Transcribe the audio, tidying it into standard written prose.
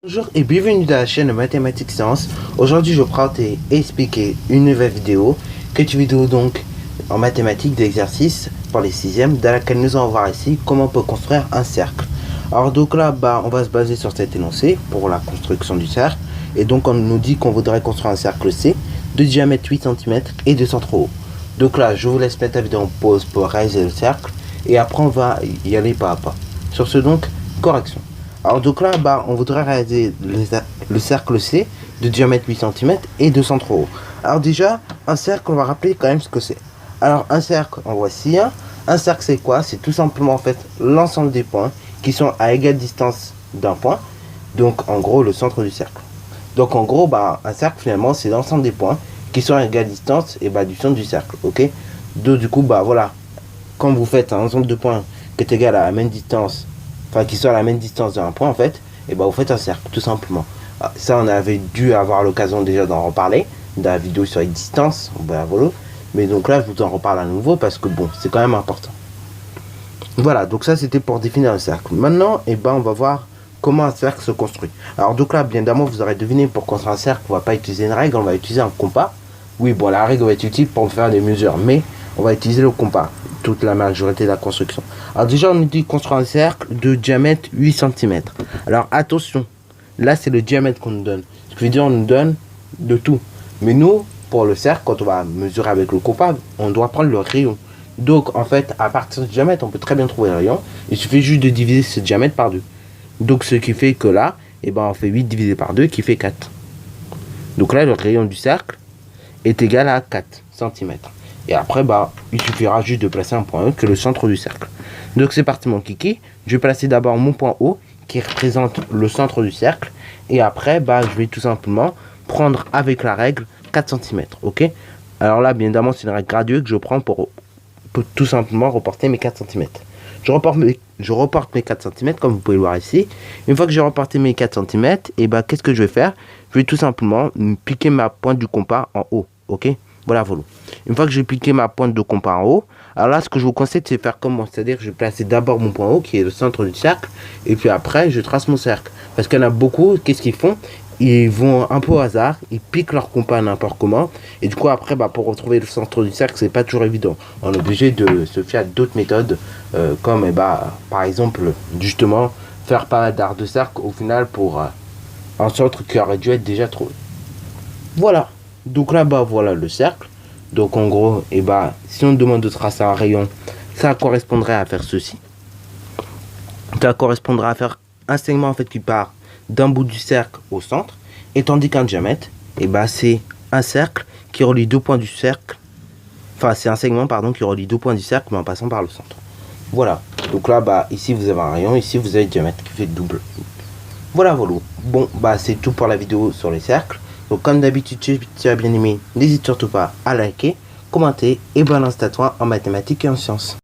Bonjour et bienvenue dans la chaîne Mathématiques Sciences. Aujourd'hui je vais présenter et expliquer une nouvelle vidéo, vidéo donc en mathématiques d'exercice pour les 6e, dans laquelle nous allons voir ici comment on peut construire un cercle. Alors donc là on va se baser sur cet énoncé pour la construction du cercle. Et donc on nous dit qu'on voudrait construire un cercle C de diamètre 8 cm et de centre haut. Donc là je vous laisse mettre la vidéo en pause pour réaliser le cercle et après on va y aller pas à pas. Sur ce donc, correction. Alors donc là, on voudrait réaliser le cercle C de diamètre 8 cm et de centre haut. Alors déjà, un cercle, on va rappeler quand même ce que c'est. Alors un cercle, en voici un. Un cercle c'est quoi? C'est tout simplement en fait l'ensemble des points qui sont à égale distance d'un point. Donc en gros le centre du cercle. Donc en gros, un cercle finalement c'est l'ensemble des points qui sont à égale distance et du centre du cercle. Ok. Donc du coup, voilà. Quand vous faites un ensemble de points qui est égal à la même distance, qui sont à la même distance d'un point en fait, et vous faites un cercle tout simplement. Ça on avait dû avoir l'occasion déjà d'en reparler dans la vidéo sur les distances, voilà. Mais donc là je vous en reparle à nouveau parce que bon, c'est quand même important. Voilà, donc ça c'était pour définir un cercle. Maintenant on va voir comment un cercle se construit. Alors donc là bien évidemment vous aurez deviné, pour construire un cercle on va pas utiliser une règle, on va utiliser un compas. Oui bon, la règle va être utile pour faire des mesures, mais on va utiliser le compas toute la majorité de la construction. Alors déjà on nous dit construire un cercle de diamètre 8 cm. Alors attention, là c'est le diamètre qu'on nous donne. Ce qui veut dire on nous donne de tout. Mais nous, pour le cercle, quand on va mesurer avec le compas, on doit prendre le rayon. Donc en fait, à partir du diamètre, on peut très bien trouver le rayon. Il suffit juste de diviser ce diamètre par 2. Donc ce qui fait que là, on fait 8 divisé par 2 qui fait 4. Donc là le rayon du cercle est égal à 4 cm. Et après, il suffira juste de placer un point E que le centre du cercle. Donc c'est parti mon kiki. Je vais placer d'abord mon point O qui représente le centre du cercle. Et après, je vais tout simplement prendre avec la règle 4 cm. Ok. Alors là, bien évidemment, c'est une règle graduée que je prends pour tout simplement reporter mes 4 cm. Je reporte mes 4 cm comme vous pouvez le voir ici. Une fois que j'ai reporté mes 4 cm, qu'est-ce que je vais faire? Je vais tout simplement piquer ma pointe du compas en haut. Ok. Voilà. Une fois que j'ai piqué ma pointe de compas en haut, alors là, ce que je vous conseille, c'est faire comment? C'est-à-dire que je vais placer d'abord mon point haut, qui est le centre du cercle, et puis après, je trace mon cercle. Parce qu'il y en a beaucoup, qu'est-ce qu'ils font? Ils vont un peu au hasard, ils piquent leur compas n'importe comment, et du coup, après, pour retrouver le centre du cercle, c'est pas toujours évident. On est obligé de se fier à d'autres méthodes, comme, par exemple, justement, faire pas d'art de cercle, au final, pour un centre qui aurait dû être déjà trouvé. Voilà. Donc là, voilà le cercle. Donc en gros, si on demande de tracer un rayon, ça correspondrait à faire ceci. Ça correspondra à faire un segment en fait qui part d'un bout du cercle au centre, et tandis qu'un diamètre, c'est un cercle qui relie deux points du cercle. Enfin, c'est un segment qui relie deux points du cercle, mais en passant par le centre. Voilà. Donc là, ici vous avez un rayon, ici vous avez le diamètre qui fait double. Voilà. Bon, c'est tout pour la vidéo sur les cercles. Donc comme d'habitude, si tu as bien aimé, n'hésite surtout pas à liker, commenter et balance ta toi en mathématiques et en sciences.